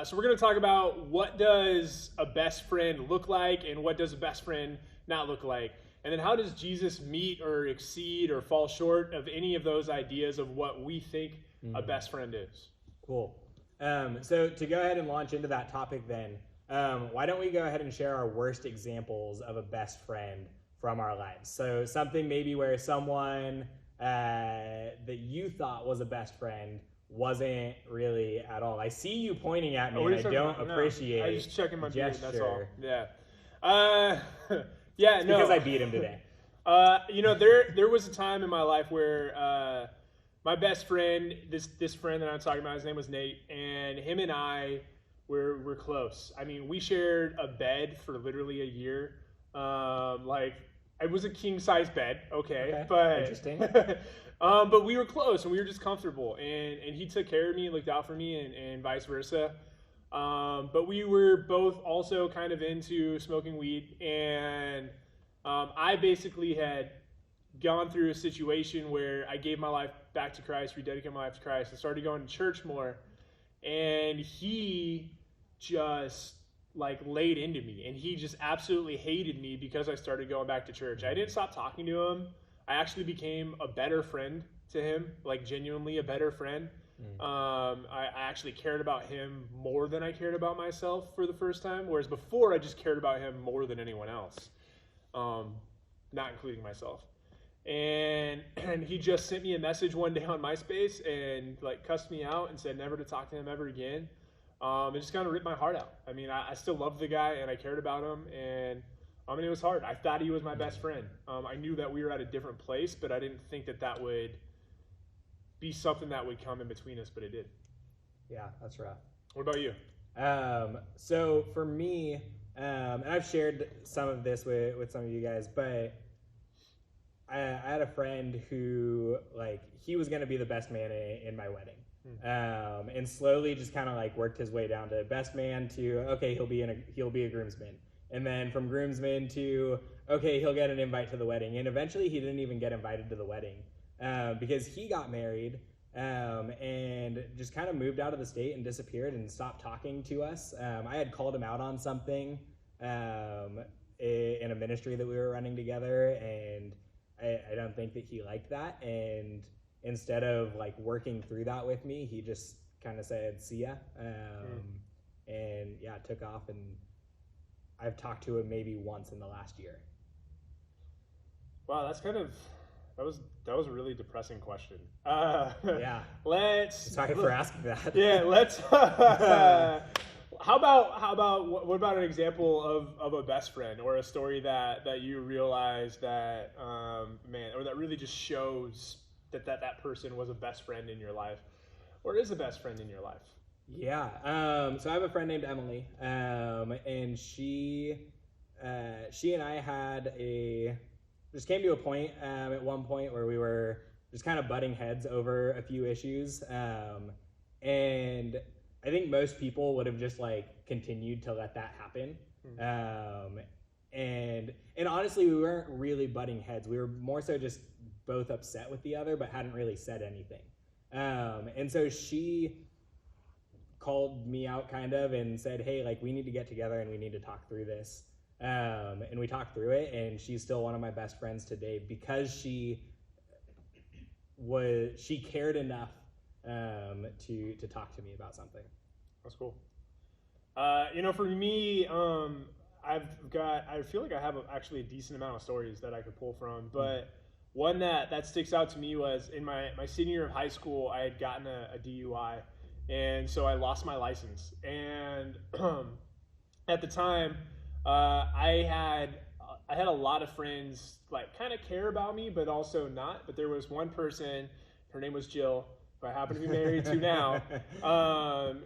So we're going to talk about what does a best friend look like and what does a best friend not look like. And then how does Jesus meet or exceed or fall short of any of those ideas of what we think a best friend is? Cool. So to go ahead and launch into that topic then, why don't we go ahead and share our worst examples of a best friend from our lives? So something maybe where someone that you thought was a best friend wasn't really at all. I see you pointing at me, and I don't appreciate. I just checking my beard. That's all. Yeah. It's because I beat him today. There was a time in my life where my best friend, this friend that I'm talking about, his name was Nate, and him and I were close. I mean, we shared a bed for literally a year. It was a king size bed, but interesting. but we were close and we were just comfortable, and he took care of me and looked out for me, and vice versa. But we were both also kind of into smoking weed, and I basically had gone through a situation where I gave my life back to Christ, rededicated my life to Christ, and started going to church more. And he just laid into me, and he just absolutely hated me because I started going back to church. I didn't stop talking to him. I actually became a better friend to him, genuinely a better friend. I actually cared about him more than I cared about myself for the first time, whereas before I just cared about him more than anyone else, not including myself. And he just sent me a message one day on MySpace and cussed me out and said never to talk to him ever again. It just kind of ripped my heart out. I mean, I still loved the guy and I cared about him, and it was hard. I thought he was my best friend. I knew that we were at a different place, but I didn't think that would be something that would come in between us, but it did. Yeah, that's rough. What about you? So for me, and I've shared some of this with some of you guys, but I had a friend who he was going to be the best man in my wedding. And slowly just kind of worked his way down to best man to, okay, he'll be a groomsman. And then from groomsman to, okay, he'll get an invite to the wedding. And eventually he didn't even get invited to the wedding because he got married and just kind of moved out of the state and disappeared and stopped talking to us. I had called him out on something in a ministry that we were running together, and I don't think that he liked that. And instead of working through that with me, he just kind of said, see ya. And yeah, took off, and I've talked to him maybe once in the last year. Wow, that was a really depressing question. Yeah. Sorry for asking that. Yeah, let's how about what about an example of a best friend, or a story that you realized that or that really just shows that person was a best friend in your life, or is a best friend in your life? Yeah. So I have a friend named Emily, and she and I had just came to a point at one point where we were just kind of butting heads over a few issues, and I think most people would have just continued to let that happen. And honestly, we weren't really butting heads. We were more so just both upset with the other, but hadn't really said anything. And so she called me out kind of and said, hey, we need to get together and we need to talk through this. And we talked through it, and she's still one of my best friends today because she cared enough to talk to me about something. That's cool. For me, I feel like I have actually a decent amount of stories that I could pull from, but one that sticks out to me was in my senior year of high school, I had gotten a DUI, and so I lost my license. And at the time, I had a lot of friends kind of care about me, but also not. But there was one person, her name was Jill, who I happen to be married to now,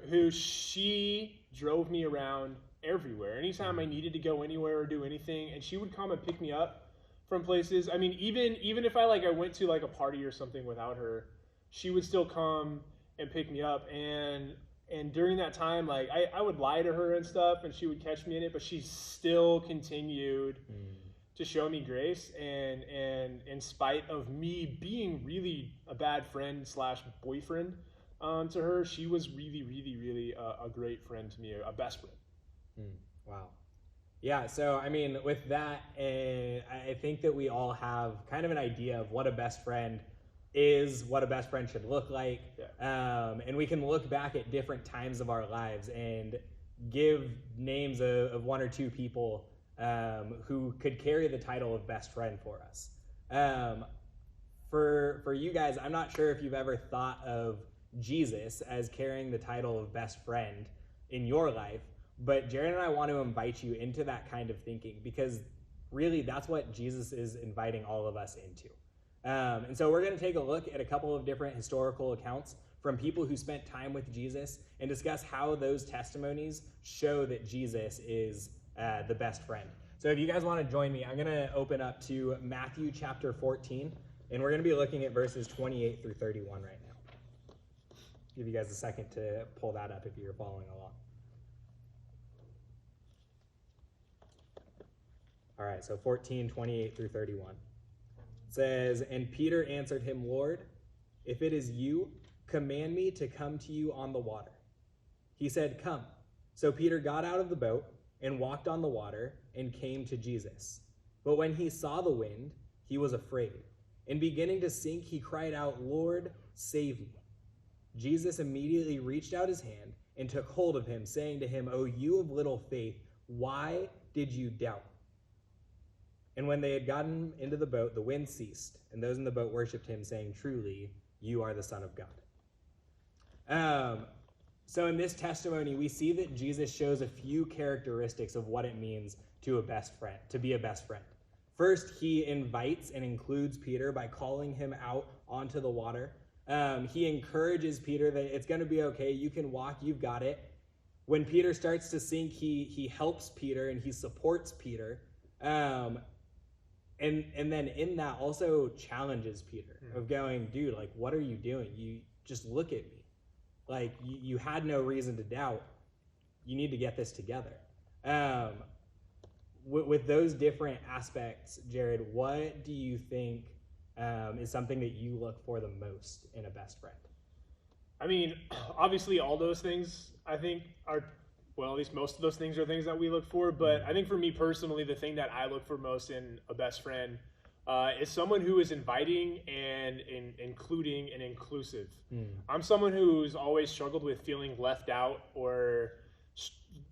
who she drove me around everywhere. Anytime I needed to go anywhere or do anything, and she would come and pick me up from places. I mean, even if I went to a party or something without her, she would still come and pick me up. And during that time, I would lie to her and stuff, and she would catch me in it, but she still continued to show me grace. And in spite of me being really a bad friend / boyfriend to her, she was really, really, really a great friend to me, a best friend. Wow. Yeah, so I mean, with that, I think that we all have kind of an idea of what a best friend is, what a best friend should look like. Yeah. And we can look back at different times of our lives and give names of one or two people who could carry the title of best friend for us. For you guys, I'm not sure if you've ever thought of Jesus as carrying the title of best friend in your life, but Jared and I want to invite you into that kind of thinking, because really that's what Jesus is inviting all of us into. And so we're going to take a look at a couple of different historical accounts from people who spent time with Jesus and discuss how those testimonies show that Jesus is the best friend. So if you guys want to join me, I'm going to open up to Matthew chapter 14, and we're going to be looking at verses 28 through 31 right now. Give you guys a second to pull that up if you're following along. All right, so 14, 28 through 31. It says, "And Peter answered him, 'Lord, if it is you, command me to come to you on the water.' He said, 'Come.' So Peter got out of the boat and walked on the water and came to Jesus. But when he saw the wind, he was afraid. And beginning to sink, he cried out, 'Lord, save me.' Jesus immediately reached out his hand and took hold of him, saying to him, 'O you of little faith, why did you doubt?' And when they had gotten into the boat, the wind ceased, and those in the boat worshipped him, saying, 'Truly, you are the Son of God.'" So in this testimony, we see that Jesus shows a few characteristics of what it means to a best friend, to be a best friend. First, he invites and includes Peter by calling him out onto the water. He encourages Peter that it's going to be okay, you can walk, you've got it. When Peter starts to sink, he helps Peter and he supports Peter. And then in that also challenges Peter of going, dude, like, what are you doing? You just look at me. Like, you had no reason to doubt. You need to get this together. With those different aspects, Jared, what do you think is something that you look for the most in a best friend? I mean, obviously all those things I think are, well, at least most of those things are things that we look for, but I think for me personally, the thing that I look for most in a best friend is someone who is inviting and including and inclusive. I'm someone who's always struggled with feeling left out, or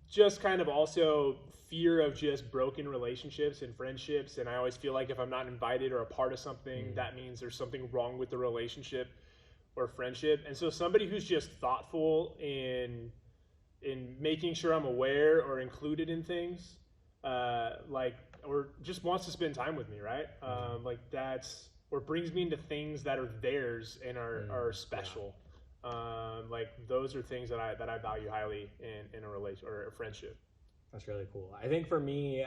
just kind of also fear of just broken relationships and friendships. And I always feel like if I'm not invited or a part of something, that means there's something wrong with the relationship or friendship. And so somebody who's just thoughtful in making sure I'm aware or included in things, or just wants to spend time with me, right? Like that's, or brings me into things that are theirs and are special. Like those are things that I value highly in a relation or a friendship. That's really cool. I think for me,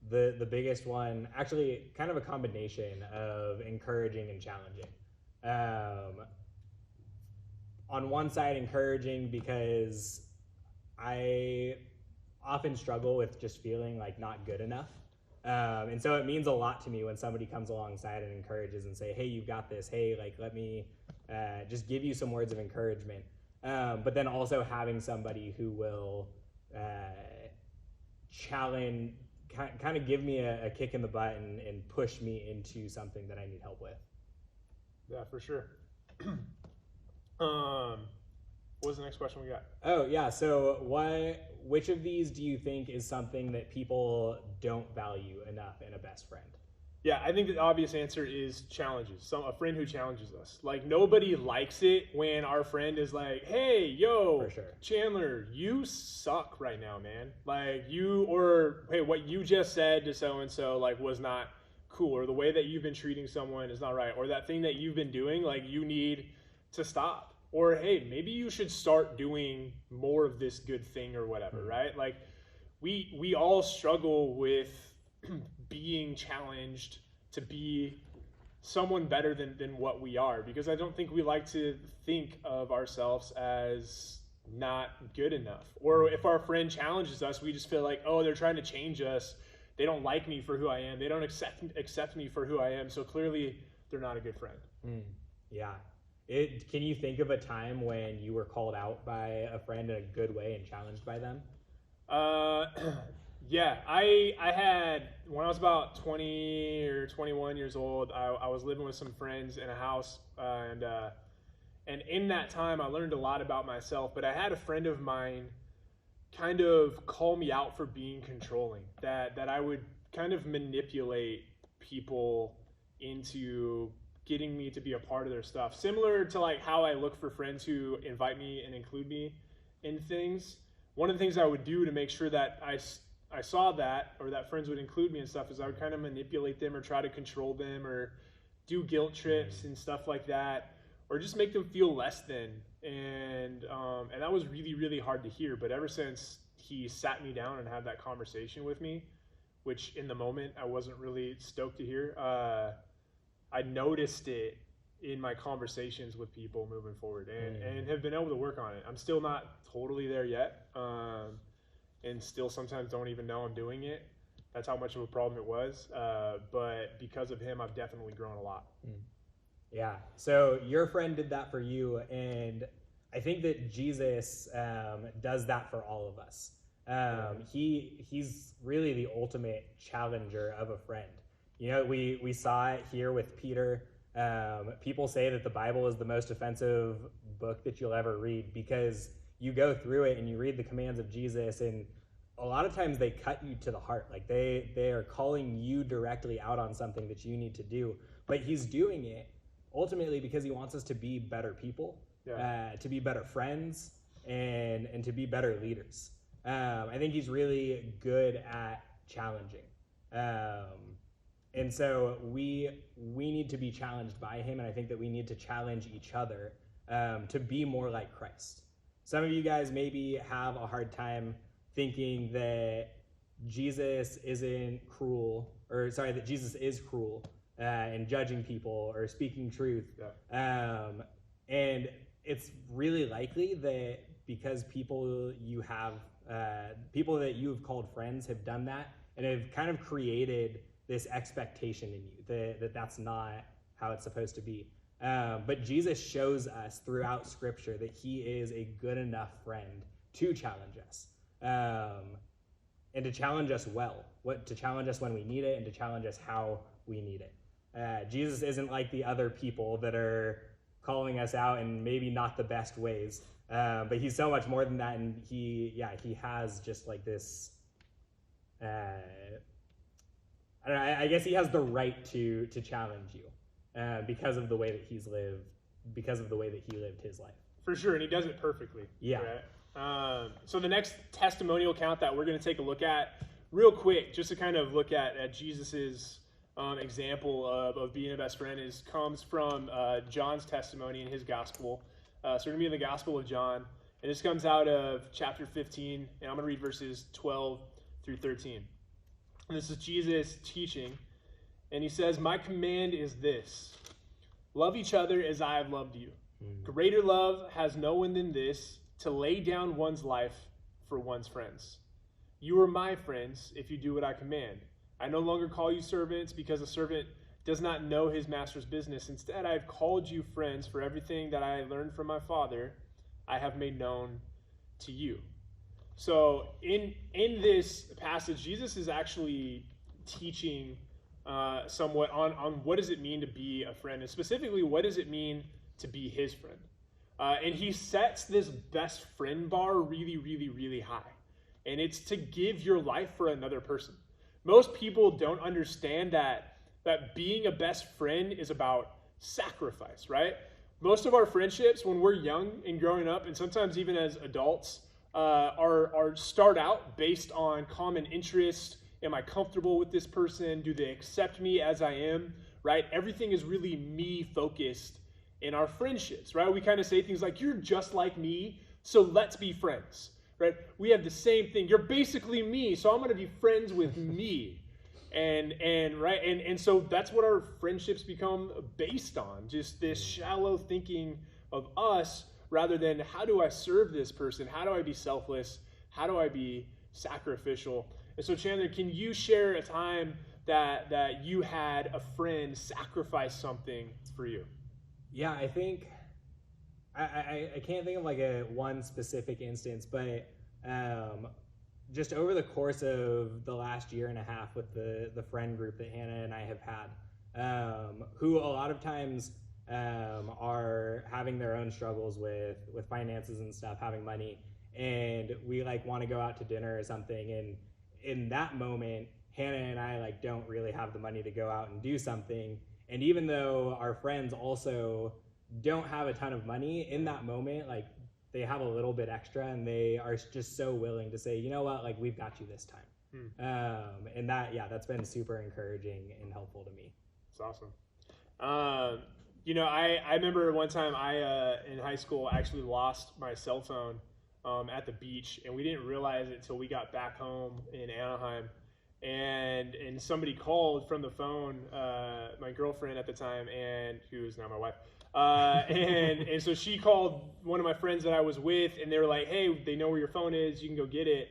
the biggest one, actually kind of a combination of encouraging and challenging. On one side, encouraging because I often struggle with just feeling like not good enough. And so it means a lot to me when somebody comes alongside and encourages and say, hey, you've got this. Hey, like, let me just give you some words of encouragement. But then also having somebody who will challenge, kind of give me a kick in the butt and push me into something that I need help with. Yeah, for sure. What was the next question we got? Oh, yeah. So which of these do you think is something that people don't value enough in a best friend? Yeah, I think the obvious answer is challenges. A friend who challenges us. Like, nobody likes it when our friend is like, hey, yo, For sure. Chandler, you suck right now, man. Like, hey, what you just said to so-and-so, like, was not cool. Or the way that you've been treating someone is not right. Or that thing that you've been doing, like, you need to stop. Or, hey, maybe you should start doing more of this good thing or whatever, right? Like, we all struggle with being challenged to be someone better than what we are, because I don't think we like to think of ourselves as not good enough. Or if our friend challenges us, we just feel like, oh, they're trying to change us. They don't like me for who I am. They don't accept me for who I am. So clearly they're not a good friend. Yeah. Can you think of a time when you were called out by a friend in a good way and challenged by them? Yeah, I had, when I was about 20 or 21 years old, I was living with some friends in a house, and in that time I learned a lot about myself. But I had a friend of mine kind of call me out for being controlling, that I would kind of manipulate people into getting me to be a part of their stuff. Similar to like how I look for friends who invite me and include me in things. One of the things I would do to make sure that I saw that, or that friends would include me and stuff, is I would kind of manipulate them or try to control them or do guilt trips and stuff like that, or just make them feel less than. And that was really, really hard to hear. But ever since he sat me down and had that conversation with me, which in the moment I wasn't really stoked to hear, I noticed it in my conversations with people moving forward, and have been able to work on it. I'm still not totally there yet, and still sometimes don't even know I'm doing it. That's how much of a problem it was. But because of him, I've definitely grown a lot. Yeah. So your friend did that for you, and I think that Jesus does that for all of us. He's really the ultimate challenger of a friend. You know, we saw it here with Peter. People say that the Bible is the most offensive book that you'll ever read, because you go through it and you read the commands of Jesus, and a lot of times they cut you to the heart. Like they are calling you directly out on something that you need to do, but he's doing it ultimately because he wants us to be better people, to be better friends, and to be better leaders. I think he's really good at challenging. And so we need to be challenged by him, and I think that we need to challenge each other to be more like Christ. Some of you guys maybe have a hard time thinking that Jesus isn't cruel, or sorry, that Jesus is cruel and judging people or speaking truth. And it's really likely that because people that you have called friends have done that, and have kind of created this expectation in you that that's not how it's supposed to be. But Jesus shows us throughout Scripture that he is a good enough friend to challenge us, and to challenge us well, to challenge us when we need it, and to challenge us how we need it. Jesus isn't like the other people that are calling us out in maybe not the best ways, but he's so much more than that, and he has just like this. I don't know, I guess he has the right to challenge you because of the way that he's lived, because of the way that he lived his life. For sure, and he does it perfectly. Yeah. Right? So the next testimonial account that we're going to take a look at real quick, just to kind of look at Jesus's example of being a best friend, comes from John's testimony in his gospel. So we're going to be in the Gospel of John, and this comes out of chapter 15, and I'm going to read verses 12 through 13. And this is Jesus teaching, and he says, "My command is this: love each other as I have loved you. Greater love has no one than this, to lay down one's life for one's friends. You are my friends if you do what I command. I no longer call you servants, because a servant does not know his master's business. Instead, I have called you friends, for everything that I learned from my Father I have made known to you." So in this passage, Jesus is actually teaching somewhat on what does it mean to be a friend, and specifically what does it mean to be his friend. And he sets this best friend bar really, really, really high. And it's to give your life for another person. Most people don't understand that being a best friend is about sacrifice, right? Most of our friendships when we're young and growing up, and sometimes even as adults, are start out based on common interest. Am I comfortable with this person? Do they accept me as I am? Right? Everything is really me focused in our friendships, right? We kind of say things like, "You're just like me, so let's be friends." Right? We have the same thing. You're basically me, so I'm going to be friends with me. And so that's what our friendships become based on, just this shallow thinking of us, rather than how do I serve this person? How do I be selfless? How do I be sacrificial? And so, Chandler, can you share a time that you had a friend sacrifice something for you? Yeah, I think I can't think of like one specific instance, but just over the course of the last year and a half with the friend group that Hannah and I have had, who a lot of times are having their own struggles with finances and stuff, having money. and we like want to go out to dinner or something, and in that moment, Hannah and I like don't really have the money to go out and do something. And even though our friends also don't have a ton of money, in that moment, like they have a little bit extra, and they are just so willing to say, you know what, like we've got you this time. And that, yeah, that's been super encouraging and helpful to me. It's awesome. You know, I remember one time in high school actually lost my cell phone at the beach, and we didn't realize it until we got back home in Anaheim. And somebody called from the phone, my girlfriend at the time, and who is now my wife. And so she called one of my friends that I was with, and they were like, hey, they know where your phone is, you can go get it.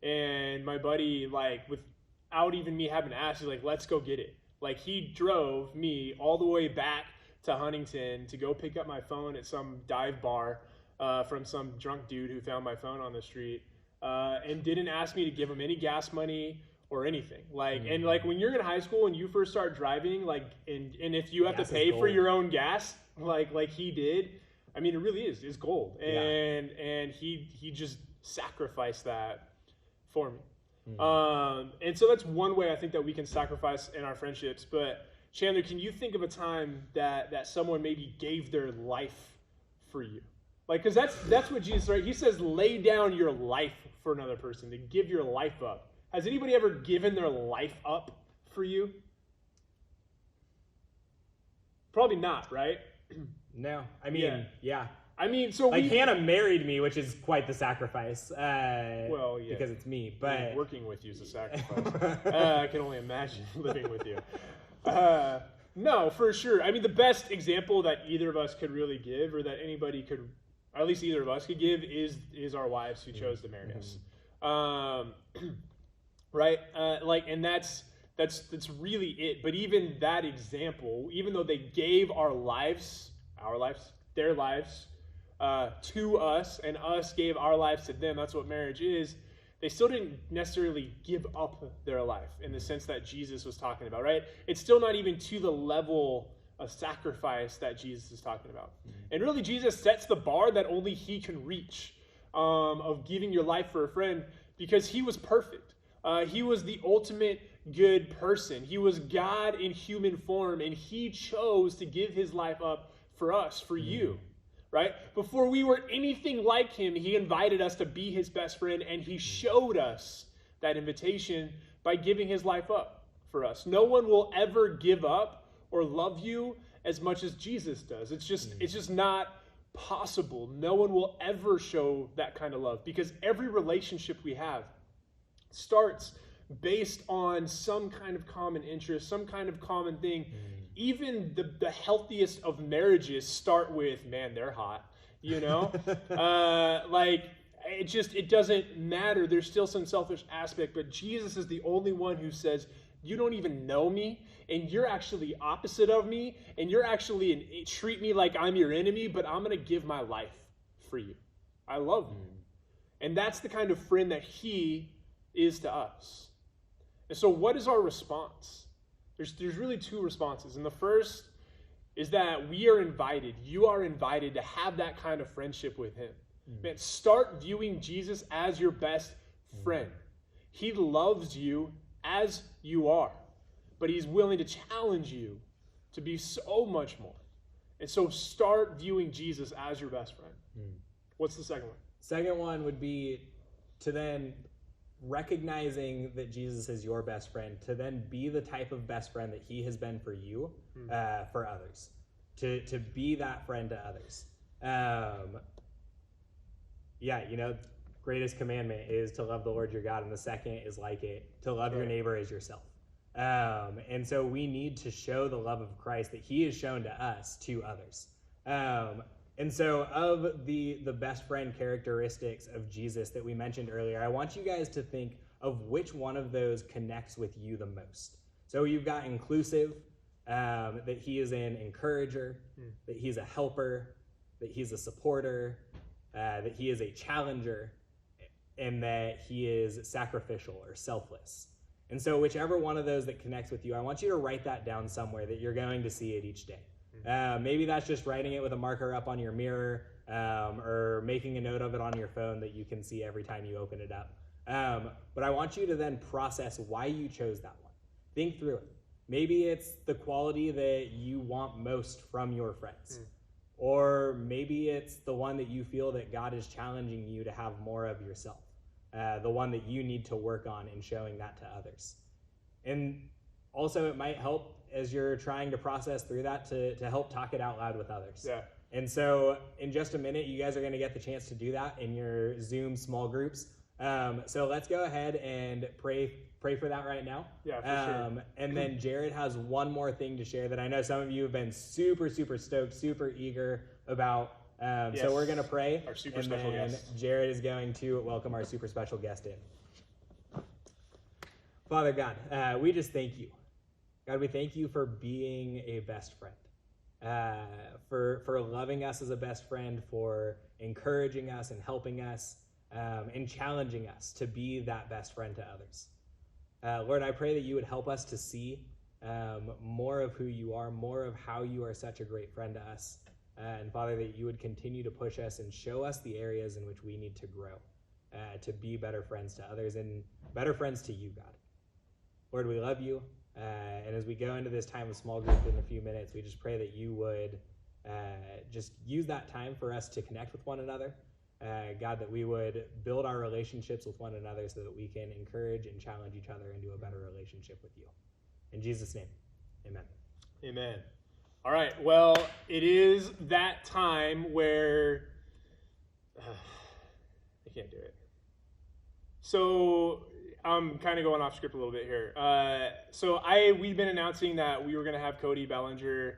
And my buddy, like, without even me having to ask, he's like, let's go get it. Like, he drove me all the way back to Huntington to go pick up my phone at some dive bar from some drunk dude who found my phone on the street, and didn't ask me to give him any gas money or anything. Like, and like when you're in high school and you first start driving, like, and if you have to pay for your own gas, like he did, I mean, it really is gold. And he just sacrificed that for me. And so that's one way I think that we can sacrifice in our friendships. But Chandler, can you think of a time that someone maybe gave their life for you? Like, because that's what Jesus, right? He says, lay down your life for another person, to give your life up. Has anybody ever given their life up for you? Probably not, right? No, I mean, yeah. I mean, so like Hannah married me, which is quite the sacrifice. Well, yeah, because it's me. But working with you is a sacrifice. I can only imagine living with you. No, for sure. I mean, the best example that either of us could really give, or that anybody could, or at least either of us could give, is our wives who chose to marry us. Right? Like, and that's really it. But even that example, even though they gave their lives to us, and us gave our lives to them, that's what marriage is, they still didn't necessarily give up their life in the sense that Jesus was talking about, right? It's still not even to the level of sacrifice that Jesus is talking about. And really, Jesus sets the bar that only he can reach, of giving your life for a friend, because he was perfect. He was the ultimate good person. He was God in human form, and he chose to give his life up for us, for you, right? Before we were anything like him, he invited us to be his best friend, and he showed us that invitation by giving his life up for us. No one will ever give up or love you as much as Jesus does. It's just not possible. No one will ever show that kind of love, because every relationship we have starts based on some kind of common interest, some kind of common thing. Even the healthiest of marriages start with, man, they're hot, you know? Like, it doesn't matter. There's still some selfish aspect, but Jesus is the only one who says, you don't even know me, and you're actually opposite of me, and you're actually, treat me like I'm your enemy, but I'm going to give my life for you. I love you. And that's the kind of friend that he is to us. And so what is our response? There's really two responses. And the first is that we are invited, you are invited to have that kind of friendship with him. Man, start viewing Jesus as your best friend. He loves you as you are, but he's willing to challenge you to be so much more. And so start viewing Jesus as your best friend. What's the second one? Second one would be to then recognizing that Jesus is your best friend, to then be the type of best friend that he has been for you, for others, to be that friend to others. Greatest commandment is to love the Lord your God, and the second is like it, to love your neighbor as yourself. And so we need to show the love of Christ that he has shown to us to others. And so of the best friend characteristics of Jesus that we mentioned earlier, I want you guys to think of which one of those connects with you the most. So you've got inclusive, that he is an encourager, that he's a helper, that he's a supporter, that he is a challenger, and that he is sacrificial or selfless. And so whichever one of those that connects with you, I want you to write that down somewhere that you're going to see it each day. Maybe that's just writing it with a marker up on your mirror, or making a note of it on your phone that you can see every time you open it up. But I want you to then process why you chose that one. Think through it. Maybe it's the quality that you want most from your friends. Or maybe it's the one that you feel that God is challenging you to have more of yourself. The one that you need to work on in showing that to others. And also it might help as you're trying to process through that to help talk it out loud with others. Yeah. And so in just a minute, you guys are going to get the chance to do that in your Zoom small groups. So let's go ahead and pray for that right now. Yeah, for sure. And then Jared has one more thing to share that I know some of you have been super, super stoked, super eager about. Yes. So we're going to pray. Our super special guest. Jared is going to welcome our super special guest in. Father God, we just thank you. God, we thank you for being a best friend. For loving us as a best friend, for encouraging us and helping us, and challenging us to be that best friend to others. Lord, I pray that you would help us to see more of who you are, more of how you are such a great friend to us. And Father, that you would continue to push us and show us the areas in which we need to grow, to be better friends to others and better friends to you, God. Lord, we love you. And as we go into this time of small group in a few minutes, we just pray that you would just use that time for us to connect with one another. God, that we would build our relationships with one another so that we can encourage and challenge each other into a better relationship with you. In Jesus' name, amen. Amen. All right, well, it is that time where I can't do it. So I'm kind of going off script a little bit here. We've been announcing that we were going to have Cody Bellinger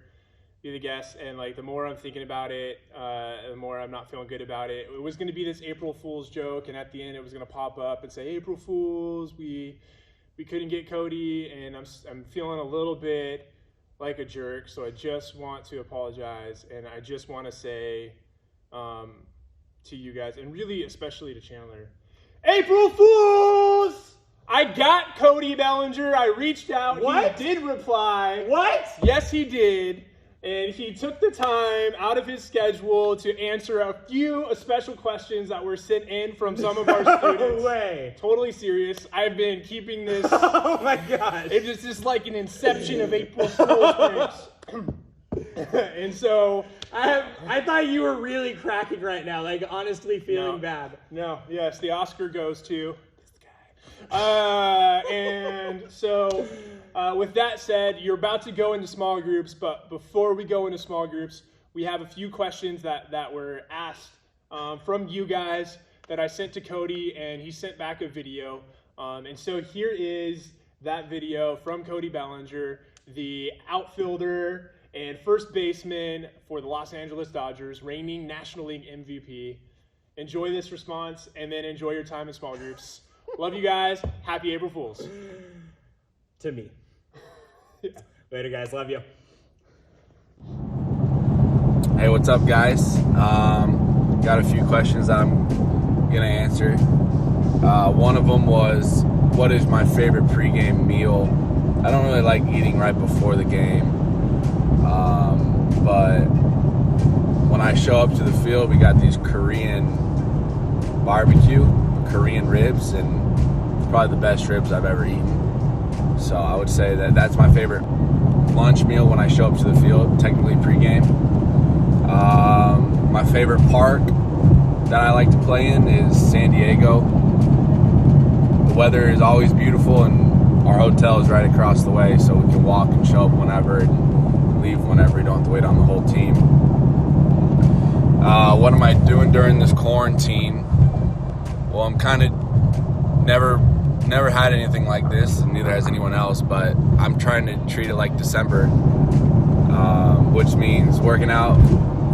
be the guest, and like the more I'm thinking about it, the more I'm not feeling good about it. It was going to be this April Fool's joke, and at the end it was going to pop up and say, April Fools, we couldn't get Cody, and I'm feeling a little bit like a jerk, so I just want to apologize, and I just want to say to you guys, and really especially to Chandler, April Fools! I got Cody Bellinger. I reached out. What? He did reply. What? Yes, he did. And he took the time out of his schedule to answer a few special questions that were sent in from some of our students. No way. Totally serious. I've been keeping this. Oh my gosh. It's just like an inception of April Fool's pranks. And so I thought you were really cracking right now, like honestly feeling bad. No, yes, the Oscar goes to this guy. And so with that said, you're about to go into small groups, but before we go into small groups, we have a few questions that were asked from you guys that I sent to Cody, and he sent back a video. And so here is that video from Cody Bellinger, the outfielder and first baseman for the Los Angeles Dodgers, reigning National League MVP. Enjoy this response, and then enjoy your time in small groups. Love you guys. Happy April Fools. To me. Later, guys. Love you. Hey, what's up, guys? Got a few questions that I'm going to answer. One of them was, what is my favorite pregame meal? I don't really like eating right before the game. But when I show up to the field, we got these Korean barbecue, Korean ribs, and it's probably the best ribs I've ever eaten. So I would say that that's my favorite lunch meal when I show up to the field, technically pregame. My favorite park that I like to play in is San Diego. The weather is always beautiful, and our hotel is right across the way, so we can walk and show up whenever and leave whenever. You don't have to wait on the whole team. What am I doing during this quarantine? Well, I'm kind of never had anything like this, and neither has anyone else, but I'm trying to treat it like December, which means working out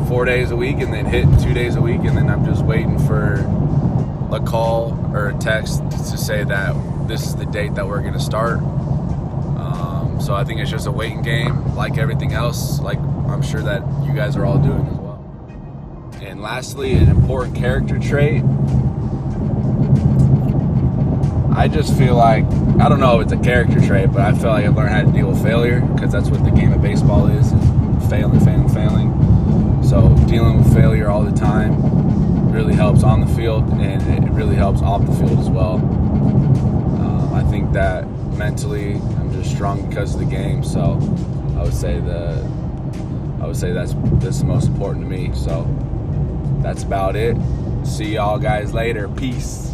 4 days a week and then hitting 2 days a week, and then I'm just waiting for a call or a text to say that this is the date that we're going to start. So I think it's just a waiting game like everything else, like I'm sure that you guys are all doing as well. And lastly, an important character trait. I just feel like, I don't know if it's a character trait, but I feel like I've learned how to deal with failure, because that's what the game of baseball is failing. So dealing with failure all the time really helps on the field, and it really helps off the field as well. I think that mentally I'm just strong because of the game. So I would say that's the most important to me. So that's about it. See y'all guys later. Peace.